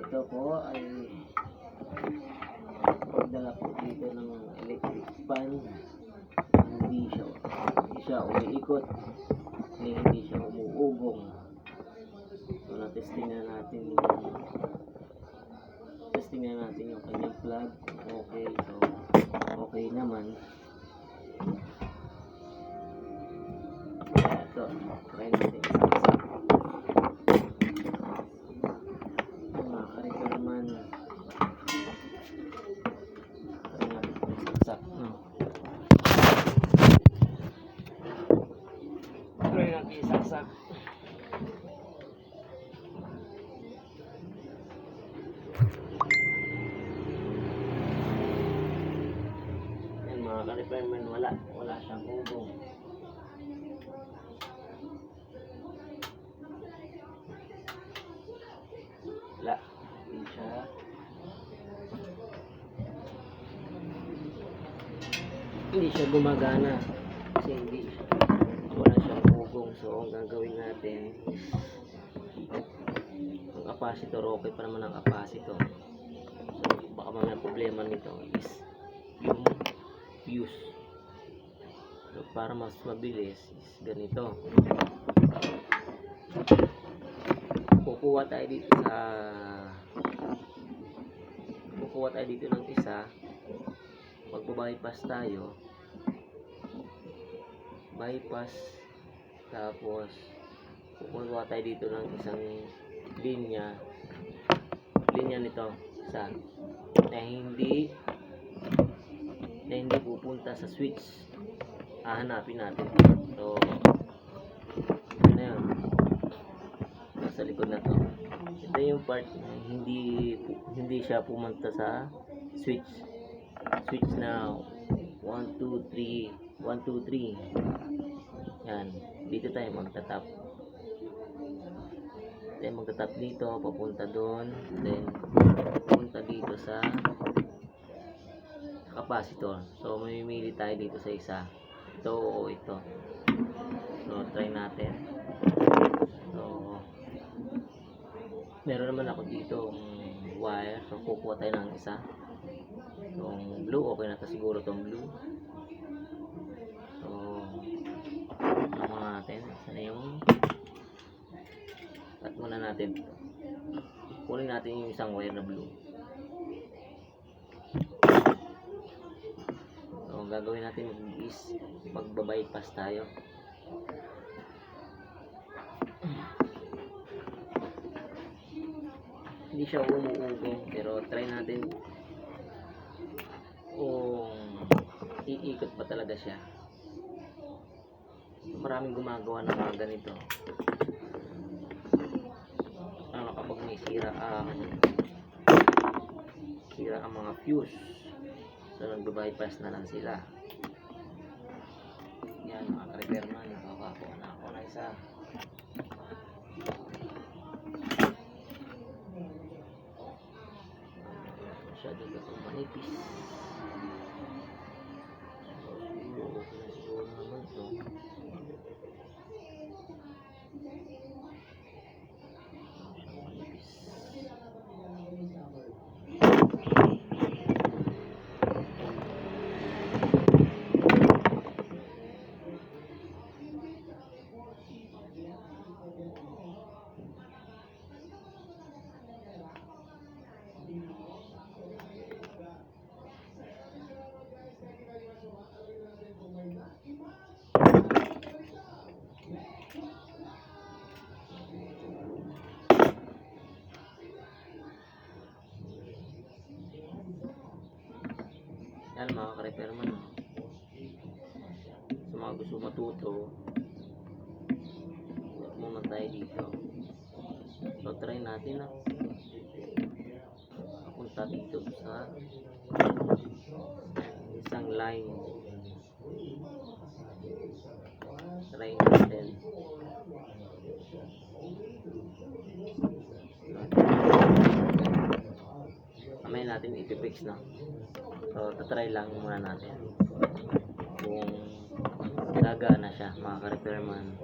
ito po ay pagdala po dito ng electric fan. Hindi siya umiikot, hindi siya umuugong. So testing na natin yung kanyang plug. Okay, so okay naman. Ito, try natin isaksak. Mga karito naman, try natin isaksak, no? Try natin isaksak. Yan mga ka-repairman, wala siyang ugong. Wala, hindi siya gumagana kasi wala siyang ugong. So ang gagawin natin, ang capacitor, okay pa naman ang capacitor. So baka mamaya problema nito is yung fuse. So para mas mabilis is ganito, kukuha tayo dito ng isa, magbo-bypass tayo, tapos kukuha tayo dito ng isang linya nito isa na hindi pupunta sa switch. Hahanapin natin. So ano yun, nasa likod na to. Ito yung part na hindi siya pumunta sa switch na 1, 2, 3 yan. Dito tayo magtatap dito, papunta doon, then papunta dito sa capacitor. So mamimili tayo dito sa isa, ito o ito. So try natin. So meron naman ako dito wire, so kukuha tayo ng isa. Itong blue, okay na to siguro tong blue. So ano natin, sana yung cut muna natin, kunin natin yung isang wire na blue. So ang gagawin natin is magbabypass tayo. Hindi siya umuugong, pero try natin kung iikot pa talaga siya. Maraming gumagawa ng mga ganito. Ano kapag may sira ang mga fuse, so nagbe-bypass na lang sila. Yan mga ka-repairman, nakakuha na ako na isa. Masyado na itong manipis. Siguro naman ito. Yan mga ka-repairman, sa mga gusto matuto, huwag muna tayo dito. So try natin na papunta dito sa isang line. Try natin. Mamaya natin ipipix na. So tatry lang muna natin kung gagana siya mga ka-repairman.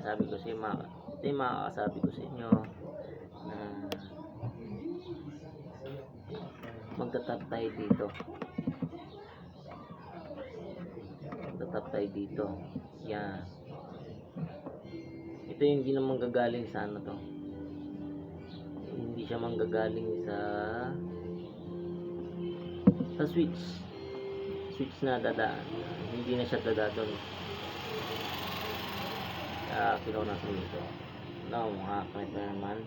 sabi ko sa inyo, ito yung makakasabi ko sa inyo na magtatap tayo dito. Magtatap tayo dito. Yan. Ito yung hindi naman gagaling sa ano to. Hindi siya manggagaling sa switch. Switch na dadaan. Hindi na siya dadaan. Kinuha natin dito. Now, makakakit na naman.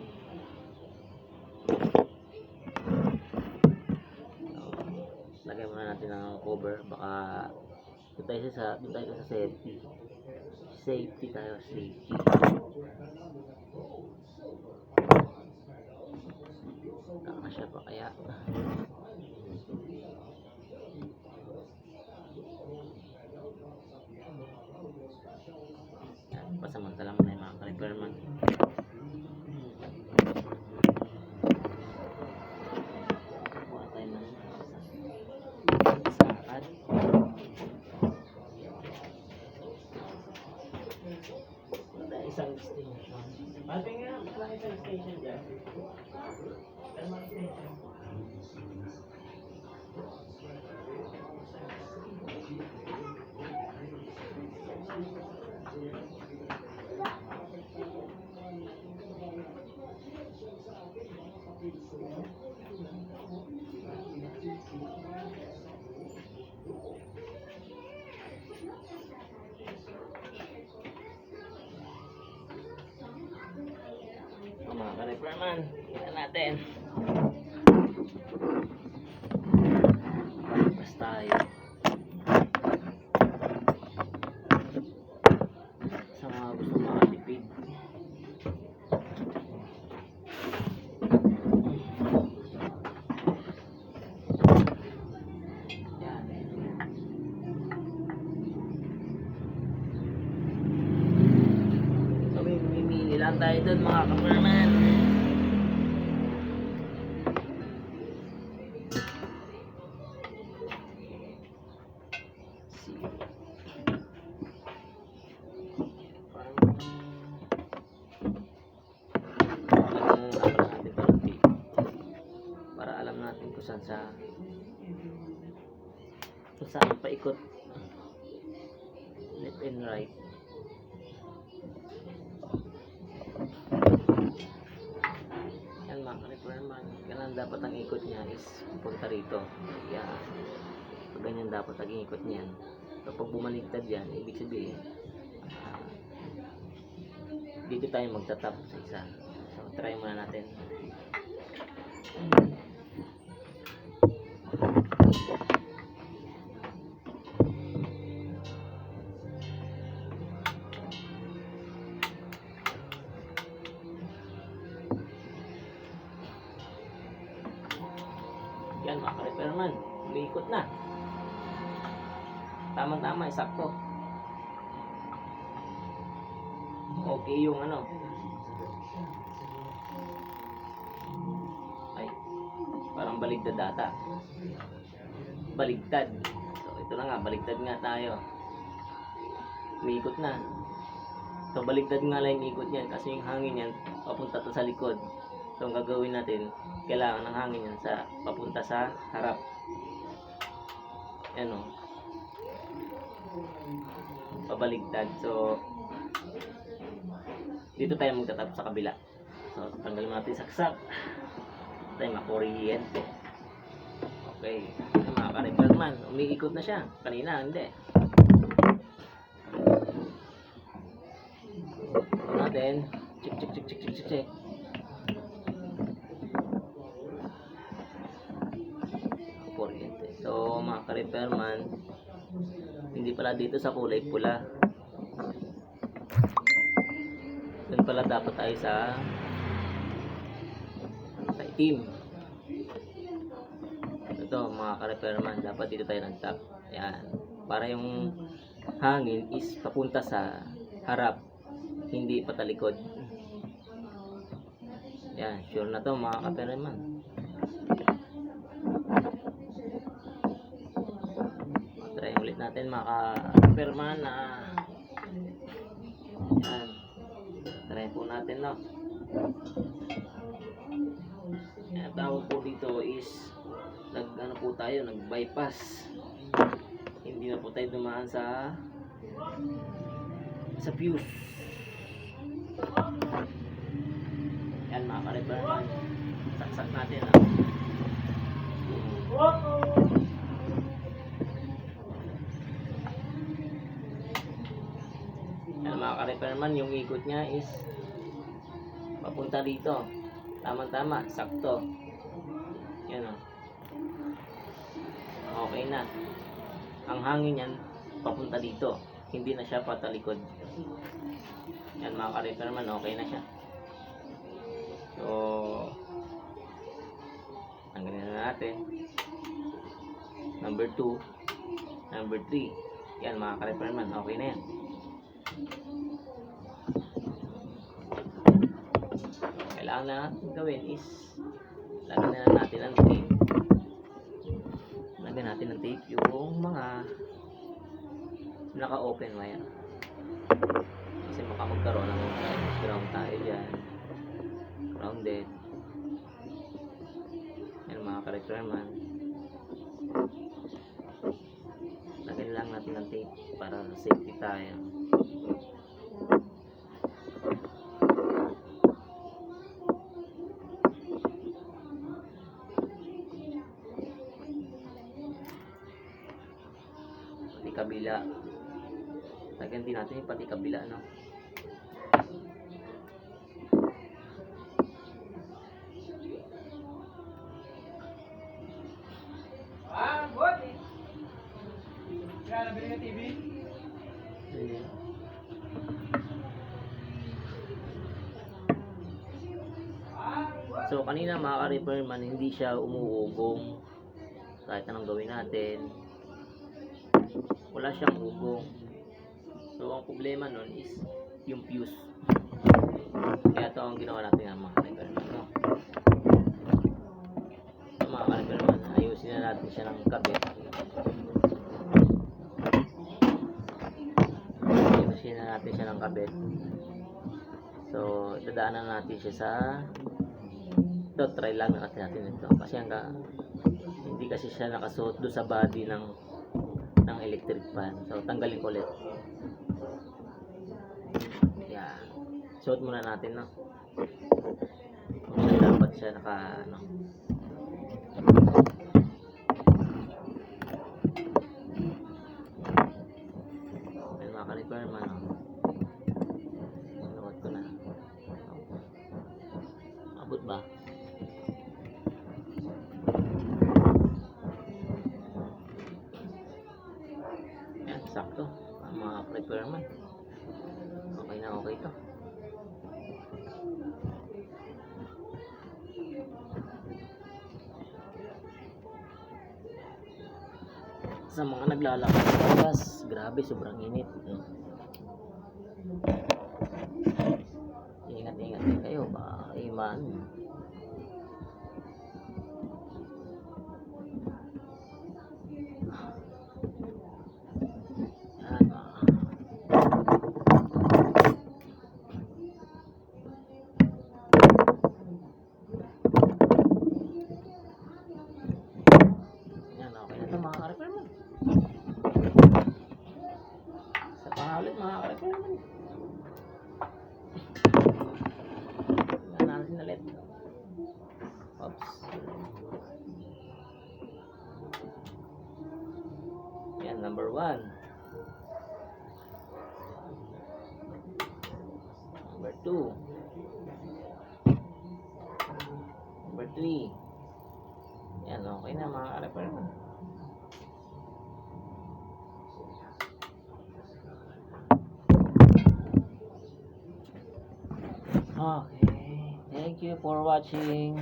Lagay muna natin ang cover. Baka doon tayo sa safety. Safety tayo. Safety. Nakasya pa kaya? Pasamantala mo na yung mga ka-repairman. Kuha tayo ng sakad. Kuha tayo isang station. Pati nga, wala isang station dyan. Isang station. Mga ka-repairman, kita natin. Balipas tayo. Sa mga gusto makatipid. Yan. So, mimili lang tayo dun mga ka-repairman. Kung saan paikot left and right. Yan mga ka-repairman, kailangan dapat ang ikot niya is punta rito. Yan. Pag ganyan dapat ang ikot niyan. Kapag bumaligtad yan, ibig sabihin dito tayo magtatap sa isa. So try muna natin. Yan mga ka-repairman, umiikot na. Tama-tama, sakto. Okay yung ano. Ay, parang baligtad data. Baligtad. So ito na nga, baligtad nga tayo. Umiikot na. So baligtad nga lang yung ikot niyan kasi yung hangin yan papunta to sa likod. So ang gagawin natin, kailangan ng hangin yan sa papunta sa harap. Ano? Pabaligtad. So dito tayo magtatap sa kabila. So tanggalin natin saksak. Tayo makuryente. Okay. Mga ka-repairman, umiikot na siya. Kanina hindi. So natin, check. Kuryente. So mga ka-repairman, hindi pala dito sa kulay pula. Doon pala dapat tayo sa itim. Ito mga ka-repairman, dapat dito tayo nag-tap. Yan. Para yung hangin is papunta sa harap, hindi patalikod. Yan, sure na to mga ka-repairman. Try ulit natin mga ka-repairman na yan. Try po natin, no? Ang tawag po dito is ano po tayo, nag-bypass. Hindi na po tayo dumaan sa fuse. Yan mga ka-repairman. Saksak natin, ha? Yan mga ka-repairman, yung ikot niya is papunta dito. Tama-tama, sakto. Yan, o. Okay na. Ang hangin yan papunta dito, hindi na siya patalikod. Yan mga ka-repairman, okay na siya. So tanggalin na natin. Number 2, number 3. Yan mga ka-repairman, okay na yan. Kailangan na natin gawin is lagyan na natin ang tape. Lagyan natin ng tape yung mga naka-open wire. Kasi magkaroon ng ground tayo dyan. Grounded. Yan mga ka-repairman. Lagyan lang natin ng tape para safety tayo. Pati kabila. Lagyan din natin yung pati kabila, no? Nabili ng TV? Ayan. So kanina mga ka-repairman, hindi siya umuugong. Kahit anong gawin natin, wala siyang ugong. So ang problema nun is yung fuse. Kaya ito ang ginawa natin ng mga ka-repairman, no? So mga ka-repairman, ayusin na natin siya ng kabit. Ayusin na natin siya ng kabit. So dadaanan natin siya sa ito, try lang natin ito kasi hindi kasi siya nakasuot doon sa body ng electric fan. So tanggalin ko ulit. Yan. Suot muna natin, no? Kung siya dapat siya ano. Yan mga ka-repairman, no? Sinuot ko na. Abot ba? Yan, sakto. Ang mga repairman. Okay na okay to. Sa mga naglalakad sa labas, grabe, sobrang init. Ingat-ingat din kayo, baka iman. Yan, okay na ito mga ka-repairman. Sa pangalit mga ka-repairman. Yan natin ulit. Oops. Yan, number 1. Number 2. Number 3. Yan, okay na mga ka-repairman. Okay. Thank you for watching.